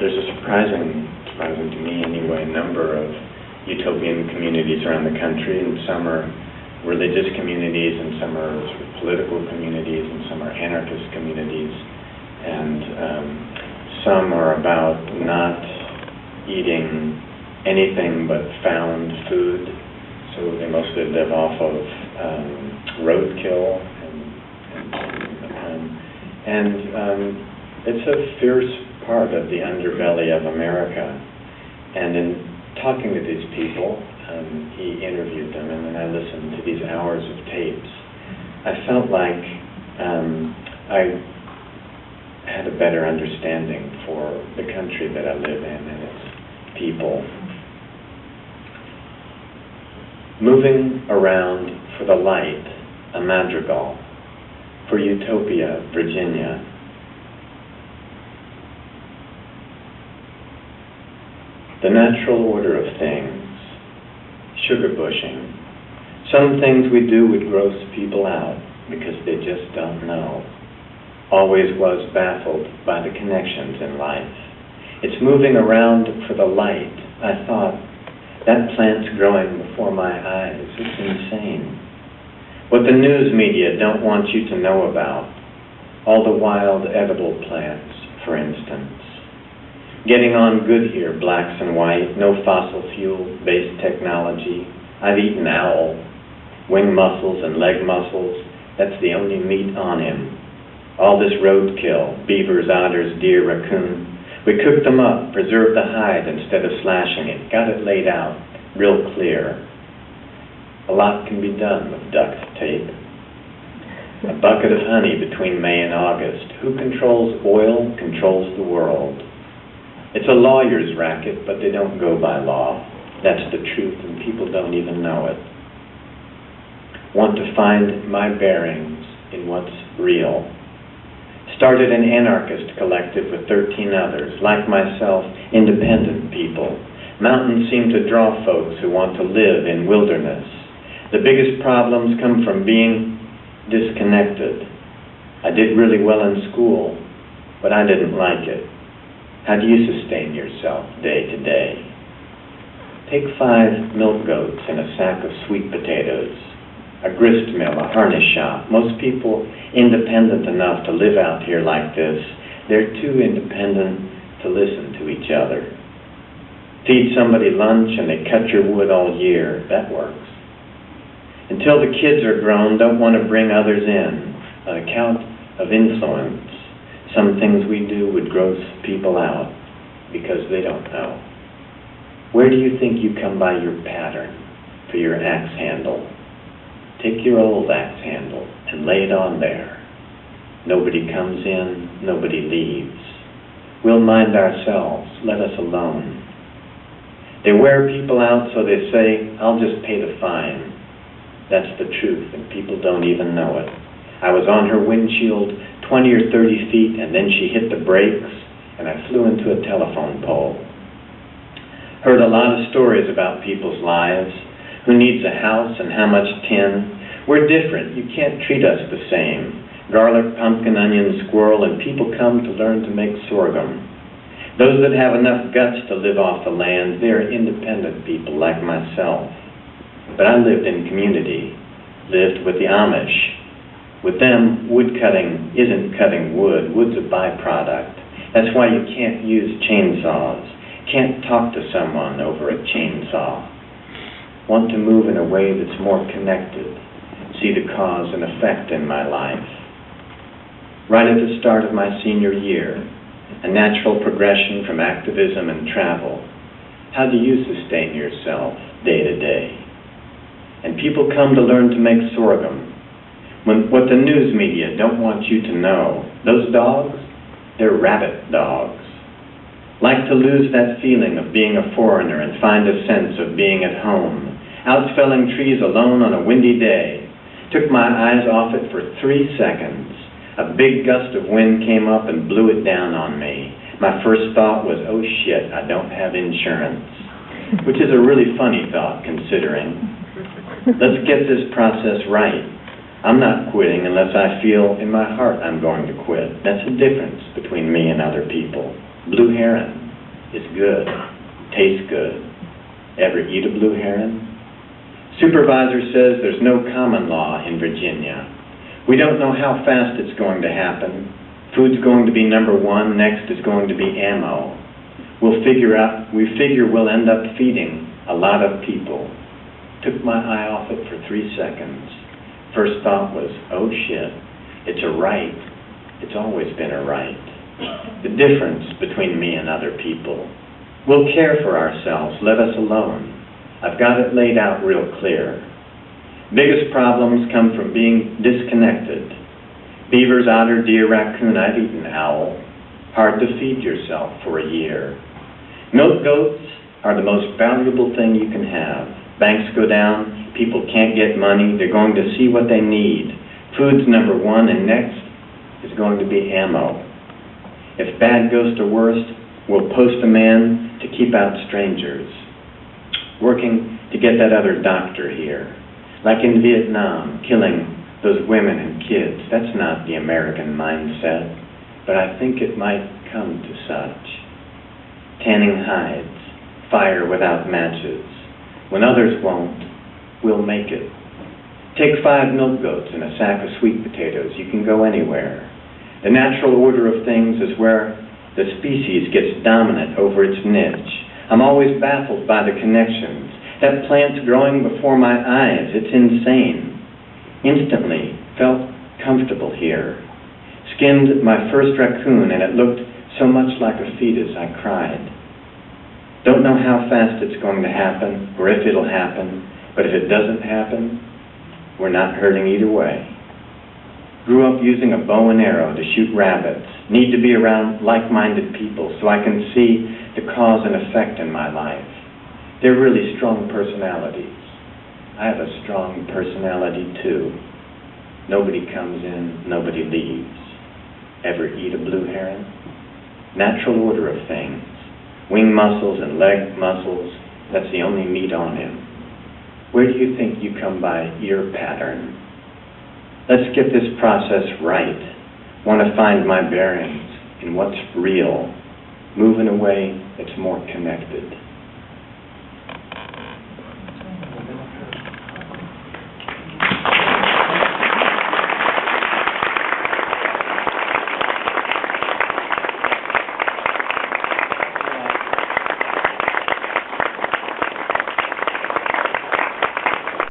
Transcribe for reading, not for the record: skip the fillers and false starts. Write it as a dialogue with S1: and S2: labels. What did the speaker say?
S1: there's a surprising to me anyway, number of utopian communities around the country, and some are religious communities, and some are sort of political communities, and some are anarchist communities, and some are about not eating anything but found food, so they mostly live off of roadkill, and it's a fierce part of the underbelly of America. And in talking to these people, he interviewed them, and then I listened to these hours of tapes. I felt like I had a better understanding for the country that I live in and its people. Moving around for the light, a madrigal. For Utopia, Virginia. The natural order of things. Sugar bushing. Some things we do would gross people out because they just don't know. Always was baffled by the connections in life. It's moving around for the light. I thought, that plant's growing before my eyes. It's insane. What the news media don't want you to know about. All the wild edible plants, for instance. Getting on good here, blacks and white, no fossil fuel-based technology. I've eaten owl, wing muscles and leg muscles. That's the only meat on him. All this roadkill, beavers, otters, deer, raccoon. We cooked them up, preserved the hide instead of slashing it, got it laid out, real clear. A lot can be done with duct tape. A bucket of honey between May and August. Who controls oil controls the world. It's a lawyer's racket, but they don't go by law. That's the truth, and people don't even know it. Want to find my bearings in what's real. Started an anarchist collective with 13 others, like myself, independent people. Mountains seem to draw folks who want to live in wilderness. The biggest problems come from being disconnected. I did really well in school, but I didn't like it. How do you sustain yourself day to day? Take 5 milk goats and a sack of sweet potatoes, a grist mill, a harness shop. Most people independent enough to live out here like this, they're too independent to listen to each other. Feed somebody lunch and they cut your wood all year. That works. Until the kids are grown, don't want to bring others in. On account of influence, some things we do would gross people out because they don't know. Where do you think you come by your pattern for your axe handle? Take your old axe handle and lay it on there. Nobody comes in, nobody leaves. We'll mind ourselves, let us alone. They wear people out, so they say, I'll just pay the fine. That's the truth, and people don't even know it. I was on her windshield 20 or 30 feet, and then she hit the brakes, and I flew into a telephone pole. Heard a lot of stories about people's lives, who needs a house and how much tin. We're different. You can't treat us the same. Garlic, pumpkin, onion, squirrel, and people come to learn to make sorghum. Those that have enough guts to live off the land, they're independent people like myself. But I lived in community, lived with the Amish. With them, wood cutting isn't cutting wood. Wood's a byproduct. That's why you can't use chainsaws. Can't talk to someone over a chainsaw. Want to move in a way that's more connected. See the cause and effect in my life. Right at the start of my senior year, a natural progression from activism and travel. How do you sustain yourself day to day? And people come to learn to make sorghum. What the news media don't want you to know, those dogs, they're rabbit dogs. Like to lose that feeling of being a foreigner and find a sense of being at home. Out felling trees alone on a windy day. Took my eyes off it for 3 seconds. A big gust of wind came up and blew it down on me. My first thought was, oh shit, I don't have insurance. Which is a really funny thought, considering. Let's get this process right. I'm not quitting unless I feel in my heart I'm going to quit. That's the difference between me and other people. Blue heron is good, tastes good. Ever eat a blue heron? Supervisor says there's no common law in Virginia. We don't know how fast it's going to happen. Food's going to be number one, next is going to be ammo. We figure we'll end up feeding a lot of people. Took my eye off it for 3 seconds. First thought was, oh shit, it's a right. It's always been a right. The difference between me and other people. We'll care for ourselves, let us alone. I've got it laid out real clear. Biggest problems come from being disconnected. Beavers, otter, deer, raccoon, I've eaten owl. Hard to feed yourself for a year. Milk goats are the most valuable thing you can have. Banks go down, people can't get money, they're going to see what they need. Food's number one, and next is going to be ammo. If bad goes to worst, we'll post a man to keep out strangers. Working to get that other doctor here. Like in Vietnam, killing those women and kids. That's not the American mindset, but I think it might come to such. Tanning hides, fire without matches. When others won't, we'll make it. Take 5 milk goats and a sack of sweet potatoes. You can go anywhere. The natural order of things is where the species gets dominant over its niche. I'm always baffled by the connections. That plant's growing before my eyes. It's insane. Instantly felt comfortable here. Skinned my first raccoon and it looked so much like a fetus I cried. Don't know how fast it's going to happen or if it'll happen, but if it doesn't happen, we're not hurting either way. Grew up using a bow and arrow to shoot rabbits. Need to be around like-minded people so I can see the cause and effect in my life. They're really strong personalities. I have a strong personality too. Nobody comes in, nobody leaves. Ever eat a blue heron? Natural order of things. Wing muscles and leg muscles, that's the only meat on him. Where do you think you come by ear pattern? Let's get this process right. Want to find my bearings in what's real. Move in a way that's more connected.